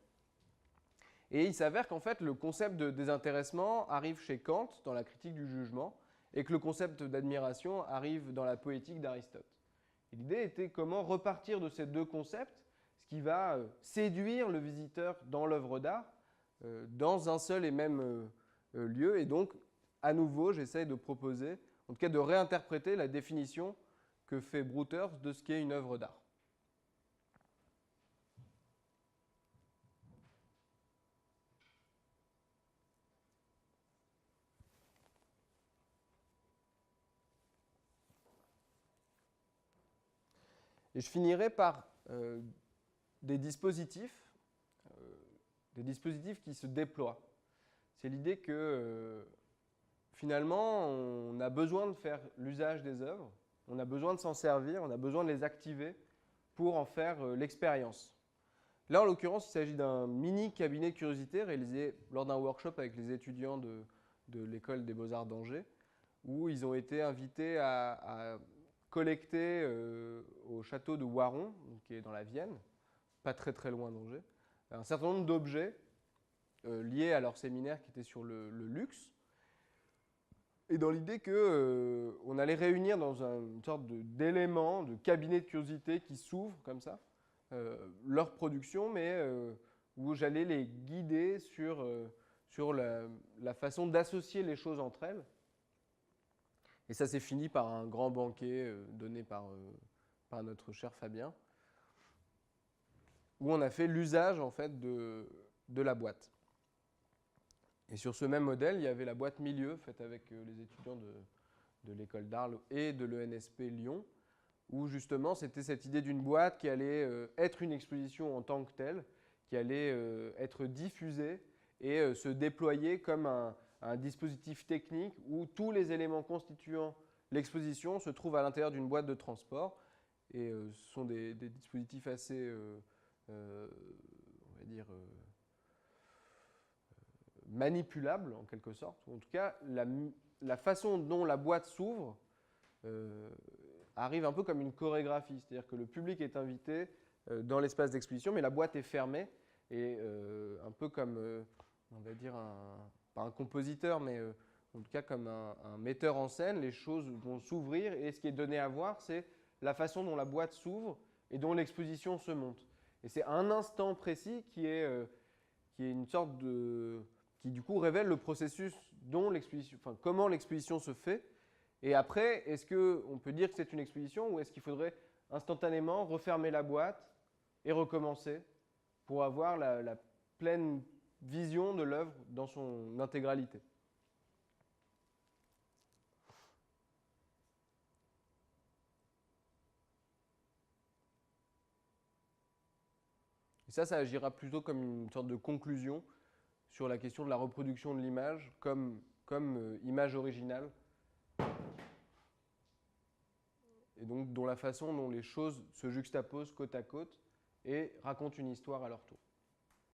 Et il s'avère qu'en fait, le concept de désintéressement arrive chez Kant dans la critique du jugement et que le concept d'admiration arrive dans la poétique d'Aristote. L'idée était comment repartir de ces deux concepts, ce qui va séduire le visiteur dans l'œuvre d'art, dans un seul et même lieu. Et donc, à nouveau, j'essaye de proposer, en tout cas de réinterpréter la définition que fait Brouters de ce qu'est une œuvre d'art. Et je finirai par des dispositifs qui se déploient. C'est l'idée que finalement, on a besoin de faire l'usage des œuvres, on a besoin de s'en servir, on a besoin de les activer pour en faire l'expérience. Là, en l'occurrence, il s'agit d'un mini cabinet de curiosité réalisé lors d'un workshop avec les étudiants de l'école des Beaux-Arts d'Angers, où ils ont été invités à collecter au château de Waron, qui est dans la Vienne, pas très très loin d'Angers, un certain nombre d'objets liés à leur séminaire qui était sur le luxe, et dans l'idée qu'on allait réunir dans une sorte d'élément, de cabinet de curiosité qui s'ouvre comme ça, leur production, mais où j'allais les guider sur la façon d'associer les choses entre elles. Et ça s'est fini par un grand banquet donné par notre cher Fabien, où on a fait l'usage en fait de la boîte. Et sur ce même modèle, il y avait la boîte milieu faite avec les étudiants de l'école d'Arles et de l'ENSP Lyon, où justement c'était cette idée d'une boîte qui allait être une exposition en tant que telle, qui allait être diffusée et se déployer comme un dispositif technique où tous les éléments constituant l'exposition se trouvent à l'intérieur d'une boîte de transport. Et ce sont des dispositifs assez, on va dire, manipulables en quelque sorte. En tout cas, la façon dont la boîte s'ouvre arrive un peu comme une chorégraphie. C'est-à-dire que le public est invité dans l'espace d'exposition, mais la boîte est fermée. Et un peu comme, on va dire, pas un compositeur, mais en tout cas comme un metteur en scène, les choses vont s'ouvrir et ce qui est donné à voir, c'est la façon dont la boîte s'ouvre et dont l'exposition se monte. Et c'est un instant précis qui est une sorte de... qui du coup révèle le processus dont l'exposition, enfin comment l'exposition se fait. Et après, est-ce qu'on peut dire que c'est une exposition ou est-ce qu'il faudrait instantanément refermer la boîte et recommencer pour avoir la pleine vision de l'œuvre dans son intégralité. Et ça agira plutôt comme une sorte de conclusion sur la question de la reproduction de l'image comme image originale. Et donc dont la façon dont les choses se juxtaposent côte à côte et racontent une histoire à leur tour.